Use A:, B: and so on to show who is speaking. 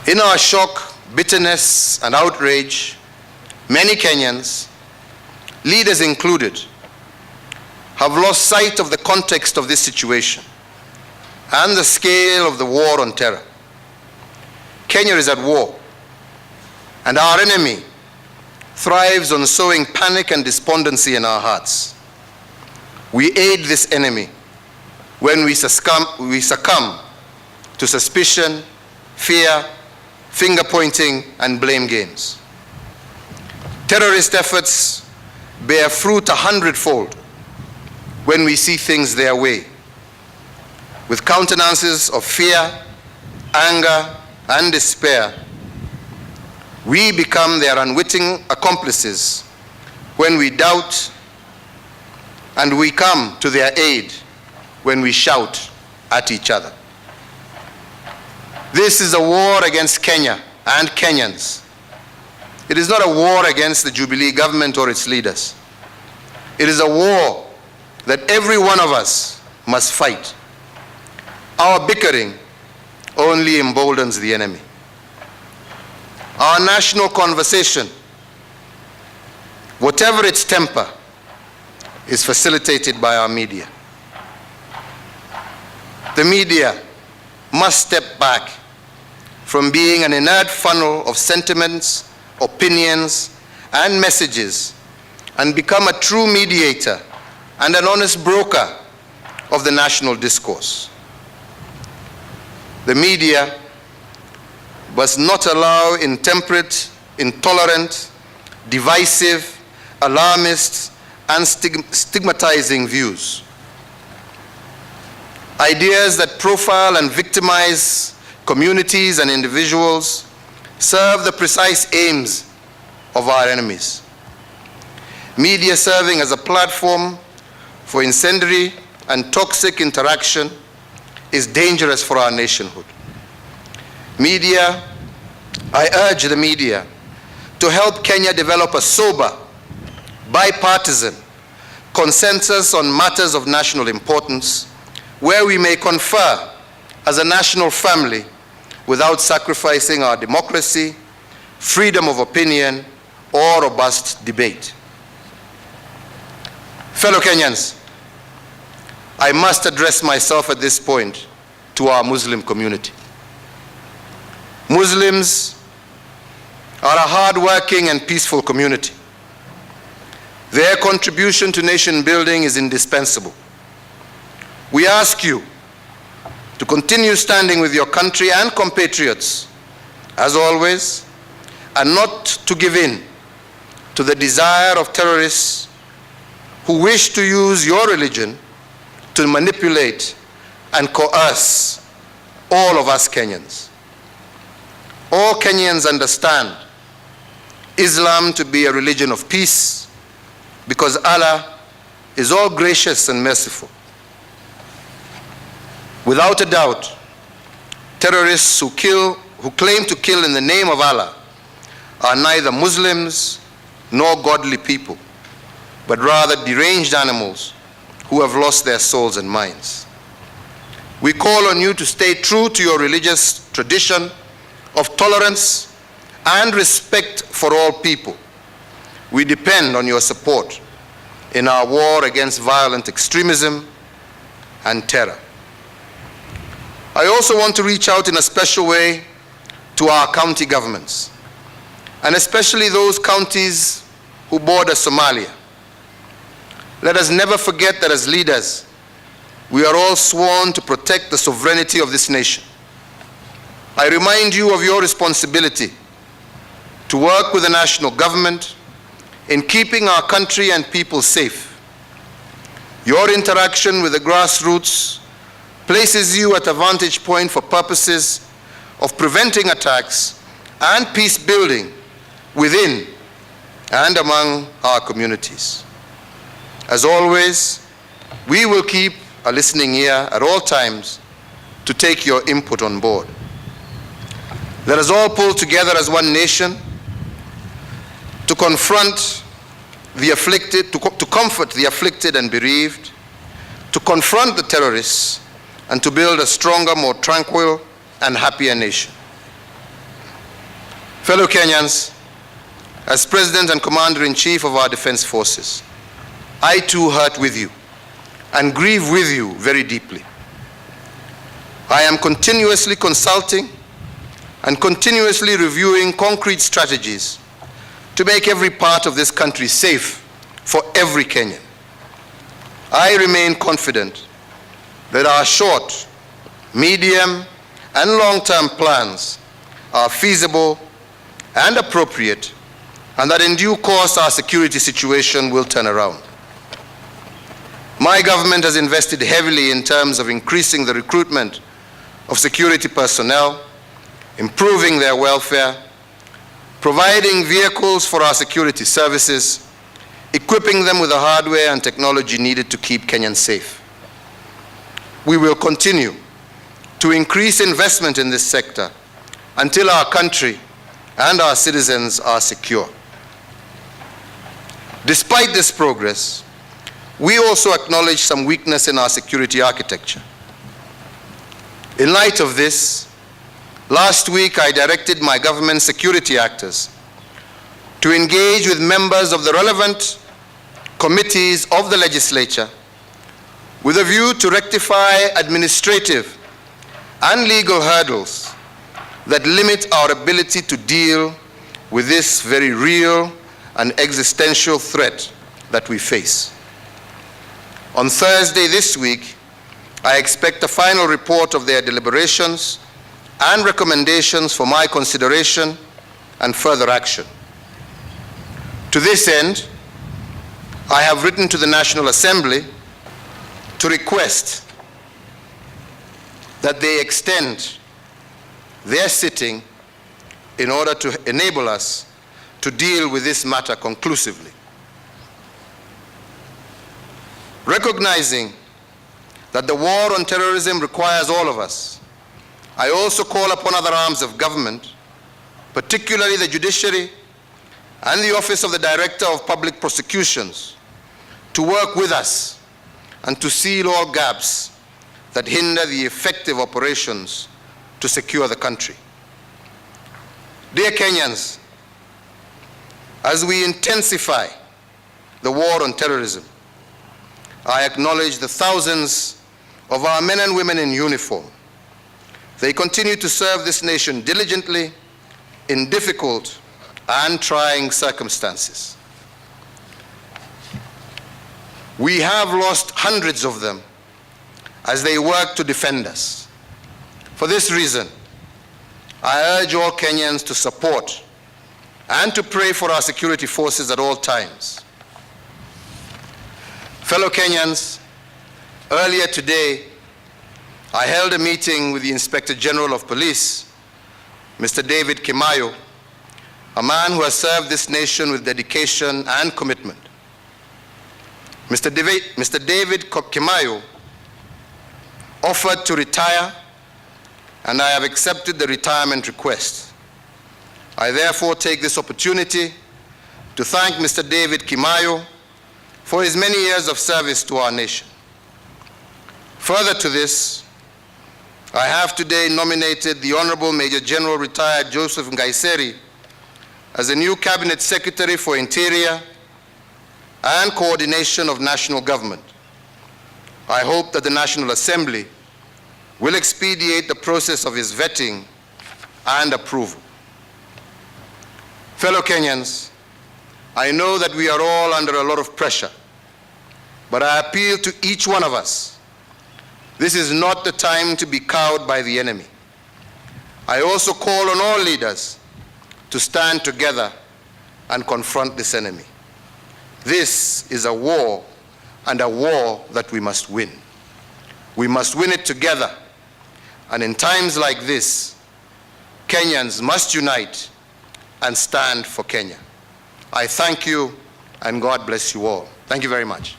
A: In our shock, bitterness, and outrage, many Kenyans, leaders included, have lost sight of the context of this situation and the scale of the war on terror. Kenya is at war, and our enemy thrives on sowing panic and despondency in our hearts. We aid this enemy when we succumb to suspicion, fear, finger-pointing, and blame games. Terrorist efforts bear fruit 100-fold when we see things their way, with countenances of fear, anger, and despair. We become their unwitting accomplices when we doubt, and we come to their aid when we shout at each other. This is a war against Kenya and Kenyans. It is not a war against the Jubilee government or its leaders. It is a war that every one of us must fight. Our bickering only emboldens the enemy. Our national conversation, whatever its temper, is facilitated by our media. The media must step back from being an inert funnel of sentiments, opinions, and messages and become a true mediator and an honest broker of the national discourse. The media must not allow intemperate, intolerant, divisive, alarmist, and stigmatizing views. Ideas that profile and victimize communities and individuals serve the precise aims of our enemies. Media serving as a platform for incendiary and toxic interaction is dangerous for our nationhood. I urge the media to help Kenya develop a sober, bipartisan consensus on matters of national importance, where we may confer as a national family without sacrificing our democracy, freedom of opinion, or robust debate. Fellow Kenyans, I must address myself at this point to our Muslim community. Muslims are a hard-working and peaceful community. Their contribution to nation building is indispensable. We ask you to continue standing with your country and compatriots, as always, and not to give in to the desire of terrorists who wish to use your religion to manipulate and coerce all of us Kenyans. All Kenyans understand Islam to be a religion of peace because Allah is all gracious and merciful. Without a doubt, terrorists who claim to kill in the name of Allah are neither Muslims nor godly people, but rather deranged animals who have lost their souls and minds. We call on you to stay true to your religious tradition of tolerance and respect for all people. We depend on your support in our war against violent extremism and terror. I also want to reach out in a special way to our county governments, and especially those counties who border Somalia. Let us never forget that as leaders, we are all sworn to protect the sovereignty of this nation. I remind you of your responsibility to work with the national government in keeping our country and people safe. Your interaction with the grassroots places you at a vantage point for purposes of preventing attacks and peace building within and among our communities. As always, we will keep a listening ear at all times to take your input on board. Let us all pull together as one nation to confront the afflicted, to comfort the afflicted and bereaved, to confront the terrorists, and to build a stronger, more tranquil, and happier nation. Fellow Kenyans, as President and Commander-in-Chief of our Defense Forces, I too hurt with you and grieve with you very deeply. I am continuously consulting and continuously reviewing concrete strategies to make every part of this country safe for every Kenyan. I remain confident that our short, medium, and long-term plans are feasible and appropriate, and that in due course our security situation will turn around. My government has invested heavily in terms of increasing the recruitment of security personnel, improving their welfare, providing vehicles for our security services, equipping them with the hardware and technology needed to keep Kenyans safe. We will continue to increase investment in this sector until our country and our citizens are secure. Despite this progress, we also acknowledge some weakness in our security architecture. In light of this, last week I directed my government security actors to engage with members of the relevant committees of the legislature with a view to rectify administrative and legal hurdles that limit our ability to deal with this very real and existential threat that we face. On Thursday this week, I expect a final report of their deliberations and recommendations for my consideration and further action. To this end, I have written to the National Assembly to request that they extend their sitting in order to enable us to deal with this matter conclusively. Recognizing that the war on terrorism requires all of us, I also call upon other arms of government, particularly the judiciary and the Office of the Director of Public Prosecutions, to work with us and to seal all gaps that hinder the effective operations to secure the country. Dear Kenyans, as we intensify the war on terrorism, I acknowledge the thousands of our men and women in uniform. They continue to serve this nation diligently in difficult and trying circumstances. We have lost hundreds of them as they work to defend us. For this reason, I urge all Kenyans to support and to pray for our security forces at all times. Fellow Kenyans, earlier today, I held a meeting with the Inspector General of Police, Mr. David Kimayo, a man who has served this nation with dedication and commitment. Mr. David Kimayo offered to retire, and I have accepted the retirement request. I therefore take this opportunity to thank Mr. David Kimayo for his many years of service to our nation. Further to this, I have today nominated the Honorable Major General Retired Joseph Ngaiseri as the new Cabinet Secretary for Interior and Coordination of National Government. I hope that the National Assembly will expedite the process of his vetting and approval. Fellow Kenyans, I know that we are all under a lot of pressure, but I appeal to each one of us. This is not the time to be cowed by the enemy. I also call on all leaders to stand together and confront this enemy. This is a war, and a war that we must win. We must win it together, and in times like this, Kenyans must unite and stand for Kenya. I thank you, and God bless you all. Thank you very much.